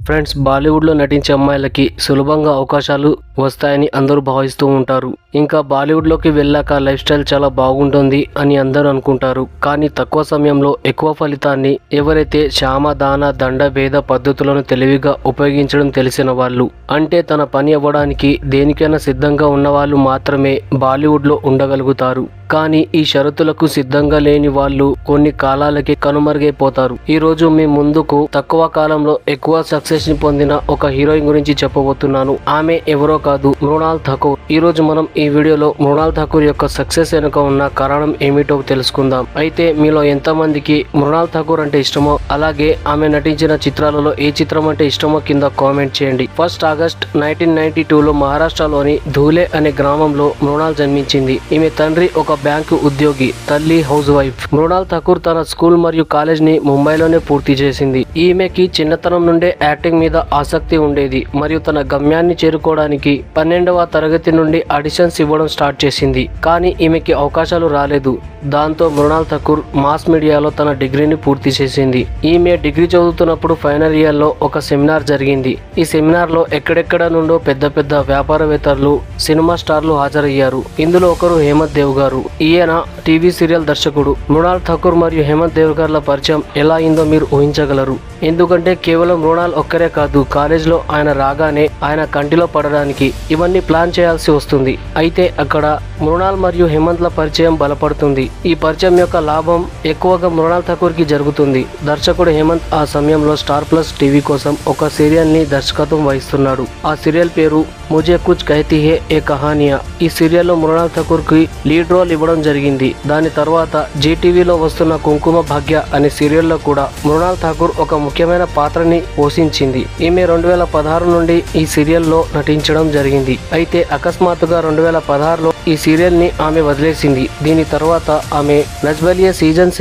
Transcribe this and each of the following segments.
Friends, బాలీవుడ్లో నటించే అమ్మాయిలకి సులభంగా అవకాశాలు వస్తాయని అందరూ భావిస్తూ ఉంటారు. ఇంకా బాలీవుడ్లోకి వెళ్ళాక లైఫ్ స్టైల్ చాలా బాగుంటుంది అని అందరూ అనుకుంటారు. కానీ తక్కువ సమయంలో ఎక్కువ ఫలితాన్ని ఎవరైతే శ్యామ దాన దండ భేద పద్ధతులను తెలివిగా ఉపయోగించడం తెలిసిన వాళ్ళు, అంటే తన పని అవ్వడానికి దేనికైనా సిద్ధంగా ఉన్నవాళ్ళు మాత్రమే బాలీవుడ్లో ఉండగలుగుతారు. కానీ ఈ షరతులకు సిద్ధంగా లేని వాళ్ళు కొన్ని కాలాలకి కనుమరుగైపోతారు. ఈ రోజు మీ ముందుకు తక్కువ కాలంలో ఎక్కువ సక్సెస్ ని పొందిన ఒక హీరోయిన్ గురించి చెప్పబోతున్నాను. ఆమె ఎవరో కాదు, మృణాల్ ఠాకూర్. ఈ రోజు మనం ఈ వీడియోలో మృణాల్ ఠాకూర్ యొక్క సక్సెస్ వెనుక ఉన్న కారణం ఏమిటో తెలుసుకుందాం. అయితే మీలో ఎంతమందికి మృణాల్ ఠాకూర్ అంటే ఇష్టమో, అలాగే ఆమె నటించిన చిత్రాలలో ఏ చిత్రం అంటే ఇష్టమో కింద కామెంట్ చేయండి. 1 ఆగస్ట్ 1992లో మహారాష్ట్రలోని ధూలే అనే గ్రామంలో మృణాల్ జన్మించింది. ఈమె తండ్రి ఒక బ్యాంకు ఉద్యోగి, తల్లి హౌస్ వైఫ్. మృణాల్ ఠాకూర్ తన స్కూల్ మరియు కాలేజ్ ని ముంబైలోనే పూర్తి చేసింది. ఈమెకి చిన్నతనం నుండే యాక్టింగ్ మీద ఆసక్తి ఉండేది మరియు తన గమ్యాన్ని చేరుకోవడానికి 12వ తరగతి నుండి ఆడిషన్స్ ఇవ్వడం స్టార్ట్ చేసింది. కానీ ఈమెకి అవకాశాలు రాలేదు. దాంతో మృణాల్ ఠాకూర్ మాస్ మీడియాలో తన డిగ్రీని పూర్తి చేసింది. ఈమె డిగ్రీ చదువుతున్నప్పుడు ఫైనల్ ఇయర్ లో ఒక సెమినార్ జరిగింది. ఈ సెమినార్ లో ఎక్కడెక్కడ నుండో పెద్ద పెద్ద వ్యాపారవేత్తలు, సినిమా స్టార్లు హాజరయ్యారు. ఇందులో ఒకరు హేమంత్ దేవ్ గారు. ఈయన టీవీ సీరియల్ దర్శకుడు. మృణాల్ ఠాకూర్ మరియు హేమంత్ దేవ్ గార్ల పరిచయం ఎలా అయిందో మీరు ఊహించగలరు. ఎందుకంటే కేవలం మృణాల్ ఒక్కరే కాదు, కాలేజ్ లో ఆయన రాగానే ఆయన కంటిలో పడడానికి ఇవన్నీ ప్లాన్ చేయాల్సి వస్తుంది. అయితే అక్కడ మృణాల్ మరియు హేమంత్ల పరిచయం బలపడుతుంది. ఈ పరిచయం యొక్క లాభం ఎక్కువగా మృణాల్ ఠాకూర్ కి జరుగుతుంది. దర్శకుడు హేమంత్ ఆ సమయంలో స్టార్ ప్లస్ టీవీ కోసం ఒక సీరియల్ ని దర్శకత్వం వహిస్తున్నాడు. ఆ సీరియల్ పేరు ముझे कुछ कहती है ఏ కహానియా. ఈ సీరియల్లో మృణాల్ ఠాకూర్ కి లీడ్ రోల్ ఇవ్వడం జరిగింది. దాని తర్వాత జీటీవీలో వస్తున్న కుంకుమ భాగ్య అనే సీరియల్లో కూడా మృణాల్ ఠాకూర్ ఒక ముఖ్యమైన పాత్రని పోషించింది. ఈమె 2016 నుండి ఈ సీరియల్లో నటించడం జరిగింది. అయితే అకస్మాత్తుగా 2016లో ఈ సీరియల్ ని ఆమె వదిలేసింది. దీని తర్వాత ఆమె నజ్బలియే సీజన్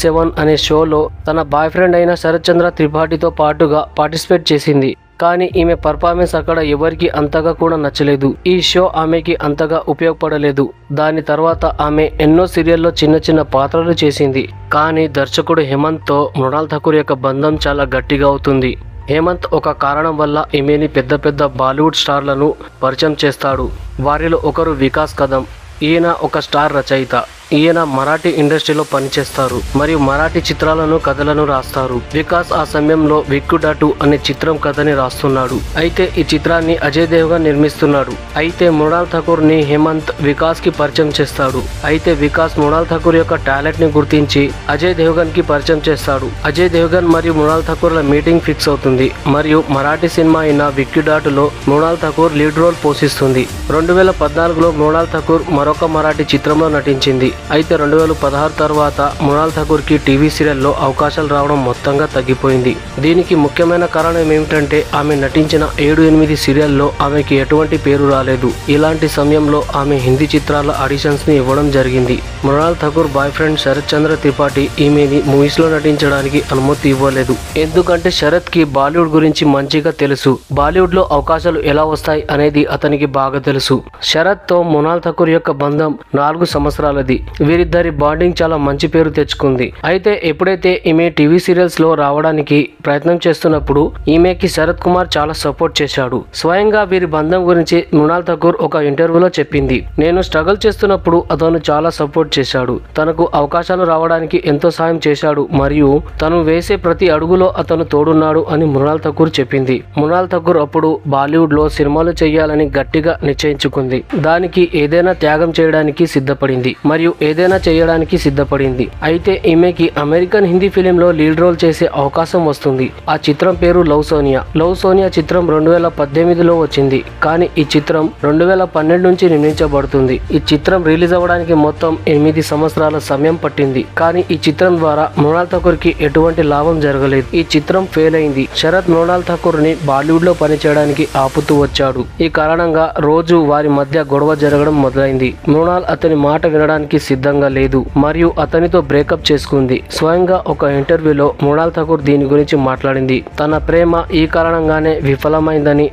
7 అనే షోలో తన బాయ్ ఫ్రెండ్ అయిన శరత్ చంద్ర త్రిపాఠితో పాటుగా పార్టిసిపేట్ చేసింది. కానీ ఈమె పర్ఫార్మెన్స్ అక్కడ ఎవరికి అంతగా కూడా నచ్చలేదు. ఈ షో ఆమెకి అంతగా ఉపయోగపడలేదు. దాని తర్వాత ఆమె ఎన్నో సీరియల్లో చిన్న చిన్న పాత్రలు చేసింది. కానీ దర్శకుడు హేమంత్ తో మృణాల్ ఠాకూర్ యొక్క బంధం చాలా గట్టిగా అవుతుంది. హేమంత్ ఒక కారణం వల్ల ఈమెని పెద్ద పెద్ద బాలీవుడ్ స్టార్లను పరిచయం చేస్తాడు. వారిలో ఒకరు వికాస్ కదం. ఈయన ఒక స్టార్ రచయిత. ఈయన మరాఠీ ఇండస్ట్రీలో పనిచేస్తారు మరియు మరాఠీ చిత్రాలను, కథలను రాస్తారు. వికాస్ ఆ సమయంలో విక్కుడాటు అనే చిత్రం కథని రాస్తున్నాడు. అయితే ఈ చిత్రాన్ని అజయ్ దేవ్గన్ నిర్మిస్తున్నాడు. అయితే మృణాల్ ఠాకూర్ ని హేమంత్ వికాస్ కి పరిచయం చేస్తాడు. అయితే వికాస్ మృణాల్ ఠాకూర్ యొక్క టాలెంట్ ని గుర్తించి అజయ్ దేవ్గన్ కి పరిచయం చేస్తాడు. అజయ్ దేవ్గన్ మరియు మృణాల్ ఠాకూర్ల మీటింగ్ ఫిక్స్ అవుతుంది మరియు మరాఠీ సినిమా అయిన విక్కుడాటులో మృణాల్ ఠాకూర్ లీడ్ రోల్ పోషిస్తుంది. 2014లో మృణాల్ ఠాకూర్ మరొక మరాఠీ చిత్రంలో నటించింది. అయితే 2016 తర్వాత మృణాల్ ఠాకూర్ కి టీవీ సీరియల్లో అవకాశాలు రావడం మొత్తంగా తగ్గిపోయింది. దీనికి ముఖ్యమైన కారణం ఏమిటంటే ఆమె నటించిన 7-8 సీరియల్లో ఆమెకి ఎటువంటి పేరు రాలేదు. ఇలాంటి సమయంలో ఆమె హిందీ చిత్రాల ఆడిషన్స్ ని ఇవ్వడం జరిగింది. మృణాల్ ఠాకూర్ బాయ్ ఫ్రెండ్ శరత్ చంద్ర త్రిపాఠి ఈమెని మూవీస్ లో నటించడానికి అనుమతి ఇవ్వలేదు. ఎందుకంటే శరత్ కి బాలీవుడ్ గురించి మంచిగా తెలుసు. బాలీవుడ్ లో అవకాశాలు ఎలా వస్తాయి అనేది అతనికి బాగా తెలుసు. శరత్ తో మృణాల్ ఠాకూర్ యొక్క బంధం 4 సంవత్సరాలది. వీరిద్దరి బాండింగ్ చాలా మంచి పేరు తెచ్చుకుంది. అయితే ఎప్పుడైతే ఈమె టీవీ సీరియల్స్ లో రావడానికి ప్రయత్నం చేస్తున్నప్పుడు ఈమెకి శరత్ కుమార్ చాలా సపోర్ట్ చేశాడు. స్వయంగా వీరి బంధం గురించి మృణాల్ ఠాకూర్ ఒక ఇంటర్వ్యూలో చెప్పింది. నేను స్ట్రగుల్ చేస్తున్నప్పుడు అతను చాలా సపోర్ట్ చేశాడు. తనకు అవకాశాలు రావడానికి ఎంతో సాయం చేశాడు మరియు తను వేసే ప్రతి అడుగులో అతను తోడున్నాడు అని మృణాల్ ఠాకూర్ చెప్పింది. మృణాల్ ఠాకూర్ అప్పుడు బాలీవుడ్ లో సినిమాలు చేయాలని గట్టిగా నిశ్చయించుకుంది. దానికి ఏదైనా త్యాగం చేయడానికి సిద్ధపడింది మరియు ఏదైనా చేయడానికి సిద్ధపడింది. అయితే ఈమెకి అమెరికన్ హిందీ ఫిలిం లో లీడ్ రోల్ చేసే అవకాశం వస్తుంది. ఆ చిత్రం పేరు లవ్ సోనియా చిత్రం 2018లో వచ్చింది. కానీ ఈ చిత్రం 2012 నుంచి నిర్మించబడుతుంది. ఈ చిత్రం రిలీజ్ అవ్వడానికి మొత్తం 8 సంవత్సరాల సమయం పట్టింది. కానీ ఈ చిత్రం ద్వారా మృణాల్ ఠాకూర్ కి ఎటువంటి లాభం జరగలేదు. ఈ చిత్రం ఫెయిల్ అయింది. శరత్ మృణాల్ ఠాకూర్ ని బాలీవుడ్ లో పనిచేయడానికి ఆపుతూ వచ్చాడు. ఈ కారణంగా రోజు వారి మధ్య గొడవ జరగడం మొదలైంది. మృణాల్ అతని మాట వినడానికి సిద్ధంగా లేదు మరియు అతనితో బ్రేకప్ చేసుకుంది. స్వయంగా ఒక ఇంటర్వ్యూలో మృణాల్ ఠాకూర్ దీని గురించి మాట్లాడింది. తన ప్రేమ ఈ కారణంగానే విఫలమైందని,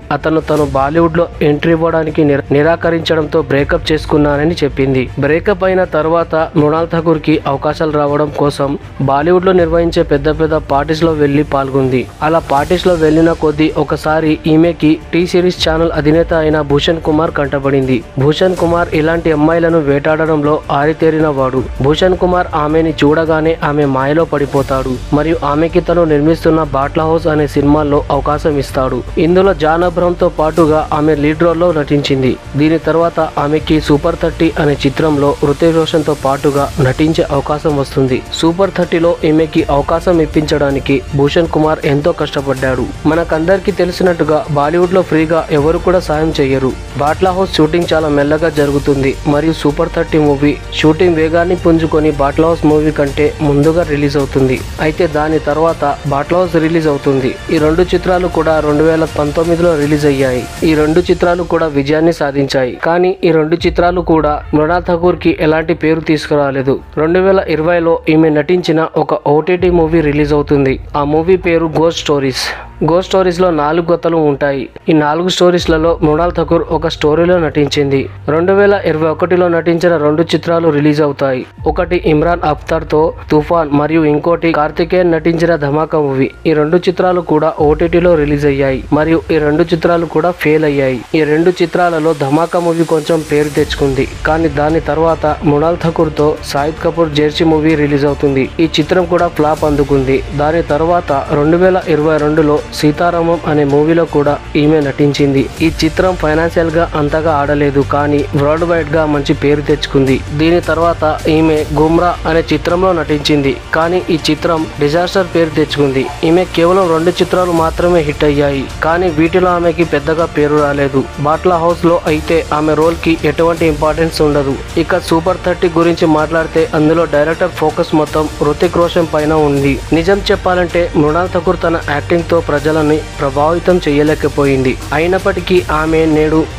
తను బాలీవుడ్ లో ఎంట్రీ ఇవ్వడానికి నిరాకరించడంతో బ్రేకప్ చేసుకున్నానని చెప్పింది. బ్రేకప్ అయిన తర్వాత మృణాల్ ఠాకూర్ కి అవకాశాలు రావడం కోసం బాలీవుడ్ లో నిర్వహించే పెద్ద పెద్ద పార్టీస్ లో వెళ్లి పాల్గొంది. అలా పార్టీస్ లో వెళ్లిన కొద్దీ ఒకసారి ఈమెకి టీ సిరీస్ ఛానల్ అధినేత అయిన భూషణ్ కుమార్ కంటపడింది. భూషణ్ కుమార్ ఇలాంటి అమ్మాయిలను వేటాడడంలో ఆరితేరిన వాడు. భూషణ్ కుమార్ ఆమెని చూడగానే ఆమె మాయలో పడిపోతాడు మరియు ఆమెకి తను నిర్మిస్తున్న బాట్లా హౌస్ అనే సినిమాల్లో అవకాశం ఇస్తాడు. ఇందులో జాన్ అబ్రహం తో పాటుగా ఆమె లీడ్ రోల్ లో నటించింది. దీని తర్వాత ఆమెకి సూపర్ 30 అనే చిత్రంలో హృతిక్ రోషన్ తో పాటుగా నటించే అవకాశం వస్తుంది. సూపర్ 30లో ఈమెకి అవకాశం ఇప్పించడానికి భూషణ్ కుమార్ ఎంతో కష్టపడ్డాడు. మనకందరికీ తెలిసినట్టుగా బాలీవుడ్ లో ఫ్రీగా ఎవరు కూడా సాయం చేయరు. బాట్లా హౌస్ షూటింగ్ చాలా మెల్లగా జరుగుతుంది మరియు సూపర్ 30 మూవీ షూటింగ్ వేగాన్ని పుంజుకొని బాట్లా హౌస్ మూవీ కంటే ముందుగా రిలీజ్ అవుతుంది. అయితే దాని తర్వాత బాట్లా హౌస్ రిలీజ్ అవుతుంది. ఈ రెండు చిత్రాలు కూడా 2019లో రిలీజ్ అయ్యాయి. ఈ రెండు చిత్రాలు కూడా విజయాన్ని సాధించాయి. కానీ ఈ రెండు చిత్రాలు కూడా మృణాల్ ఠాకూర్ కి ఎలాంటి పేరు తీసుకురాలేదు. 2020లో ఈమె నటించిన ఒక ఓటీటీ మూవీ రిలీజ్ అవుతుంది. ఆ మూవీ పేరు గోస్ట్ స్టోరీస్. గోస్ట్ స్టోరీస్ లో 4 కథలు ఉంటాయి. ఈ 4 స్టోరీస్లలో మృణాల్ ఠాకూర్ ఒక స్టోరీలో నటించింది. 2021లో నటించిన 2 చిత్రాలు రిలీజ్ అవుతాయి. ఒకటి ఇమ్రాన్ అఖ్తర్ తో తుఫాన్ మరియు ఇంకోటి కార్తికేయన్ నటించిన ధమాకా మూవీ. ఈ 2 చిత్రాలు కూడా ఓటీటీలో రిలీజ్ అయ్యాయి మరియు ఈ 2 చిత్రాలు కూడా ఫెయిల్ అయ్యాయి. ఈ 2 చిత్రాలలో ధమాకా మూవీ కొంచెం పేరు తెచ్చుకుంది. కానీ దాని తర్వాత మృణాల్ ఠాకూర్ తో Shahid Kapoor Jersey movie release అవుతుంది. ఈ చిత్రం కూడా ఫ్లాప్ అందుకుంది. దాని తర్వాత 2022లో సీతారామం అనే మూవీలో కూడా ఈమె నటించింది. ఈ చిత్రం ఫైనాన్షియల్ గా అంతగా ఆడలేదు కానీ వరల్డ్ వైడ్ గా మంచి పేరు తెచ్చుకుంది. దీని తర్వాత ఈమె గుమ్రా అనే చిత్రంలో నటించింది. కానీ ఈ చిత్రం డిజాస్టర్ పేరు తెచ్చుకుంది. ఈమె కేవలం 2 చిత్రాలు మాత్రమే హిట్ అయ్యాయి. కానీ వీటిలో ఆమెకి పెద్దగా పేరు రాలేదు. బాట్లా హౌస్ లో అయితే ఆమె రోల్ కి ఎటువంటి ఇంపార్టెన్స్ ఉండదు. ఇక సూపర్ 30 గురించి మాట్లాడితే అందులో డైరెక్టర్ ఫోకస్ మొత్తం హృతిక్ రోషన్ పైన ఉంది. నిజం చెప్పాలంటే మృణాల్ ఠాకూర్ తన యాక్టింగ్ తో ప్రజలని ప్రభావితం చేయలేకపోయింది.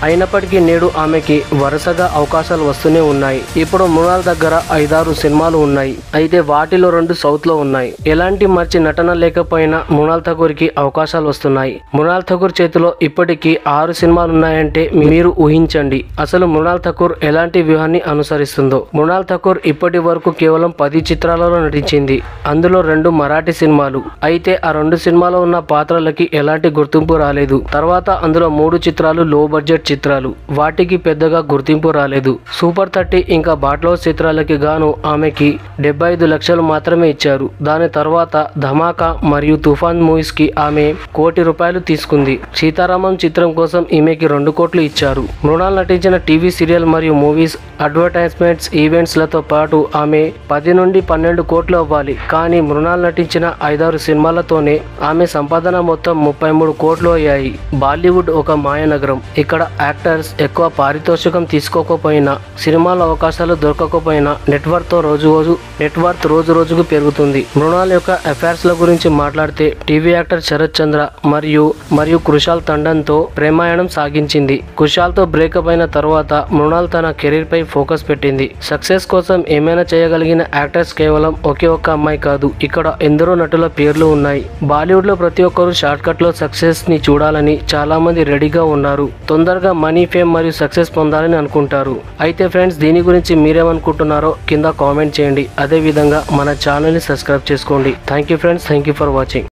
అయినప్పటికీ నేడు ఆమెకి వరుసగా అవకాశాలు వస్తూనే ఉన్నాయి. ఇప్పుడు మృణాల్ దగ్గర 5-6 సినిమాలు ఉన్నాయి. అయితే వాటిలో 2 సౌత్ లో ఉన్నాయి. ఎలాంటి మంచి నటన లేకపోయినా మృణాల్ ఠాకూర్ కి అవకాశాలు వస్తున్నాయి. మృణాల్ ఠాకూర్ చేతిలో ఇప్పటికీ 6 సినిమాలు ఉన్నాయంటే మీరు ఊహించండి అసలు మృణాల్ ఠాకూర్ ఎలాంటి వ్యూహాన్ని అనుసరిస్తుందో. మృణాల్ ఠాకూర్ ఇప్పటి వరకు కేవలం 10 చిత్రాలలో నటించింది. అందులో 2 మరాఠీ సినిమాలు. అయితే ఆ 2 సినిమాలో ఉన్న పాత్రలకి ఎలాంటి గుర్తింపు రాలేదు. తర్వాత అందులో 3 చిత్రాలు లో బడ్జెట్ చిత్రాలు. వాటికి పెద్దగా గుర్తింపు రాలేదు. సూపర్ 30 ఇంకా బాట్లా హౌస్ చిత్రాలకి గాను ఆమెకి 75 లక్షలు మాత్రమే ఇచ్చారు. దాని తర్వాత ధమాకా మరియు తుఫాన్ మూవీస్ కి ఆమె ₹1 కోటి తీసుకుంది. సీతారామం చిత్రం కోసం ఈమెకి 2 కోట్లు ఇచ్చారు. మృణాల్ నటించిన టీవీ సీరియల్ మరియు మూవీస్, అడ్వర్టైజ్మెంట్స్, ఈవెంట్స్ లతో పాటు ఆమె 10 నుండి 12 కోట్లు అవ్వాలి. కానీ మృణాల్ నటించిన 5-6 సినిమాలతోనే ఆమె సంపాదన మొత్తం 33 కోట్లు అయ్యాయి. బాలీవుడ్ ఒక మాయనగరం. ఇక్కడ యాక్టర్స్ ఎక్కువ పారితోషికం తీసుకోకపోయినా, సినిమాల అవకాశాలు దొరకకపోయినా నెట్వర్త్ రోజు రోజుకు పెరుగుతుంది. మృణాల్ యొక్క అఫైర్స్ ల గురించి మాట్లాడితే టీవీ యాక్టర్ శరత్ చంద్ర మరియు కుషాల్ టండన్ తో ప్రేమాయణం సాగించింది. కుషాల్ తో బ్రేకప్ అయిన తర్వాత మృణాల్ తన కెరీర్ పై ఫోకస్ పెట్టింది. సక్సెస్ కోసం ఏమైనా చేయగలిగిన యాక్టర్స్ కేవలం ఒకే ఒక్క అమ్మాయి కాదు. ఇక్కడ ఎందరో నటుల పేర్లు ఉన్నాయి. బాలీవుడ్ లో ప్రతి ఒక్కరు షార్ట్ కట్ లో సక్సెస్ ని చూడాలని చాలా మంది రెడీగా ఉన్నారు. తొందరగా మనీ, ఫేమ్ మరియు సక్సెస్ పొందాలని అనుకుంటారు. అయితే ఫ్రెండ్స్, దీని గురించి మీరేమనుకుంటున్నారో కింద కామెంట్ చేయండి. అదే విధంగా మన ఛానల్ ని సబ్స్క్రైబ్ చేసుకోండి. Thank you friends, thank you for watching.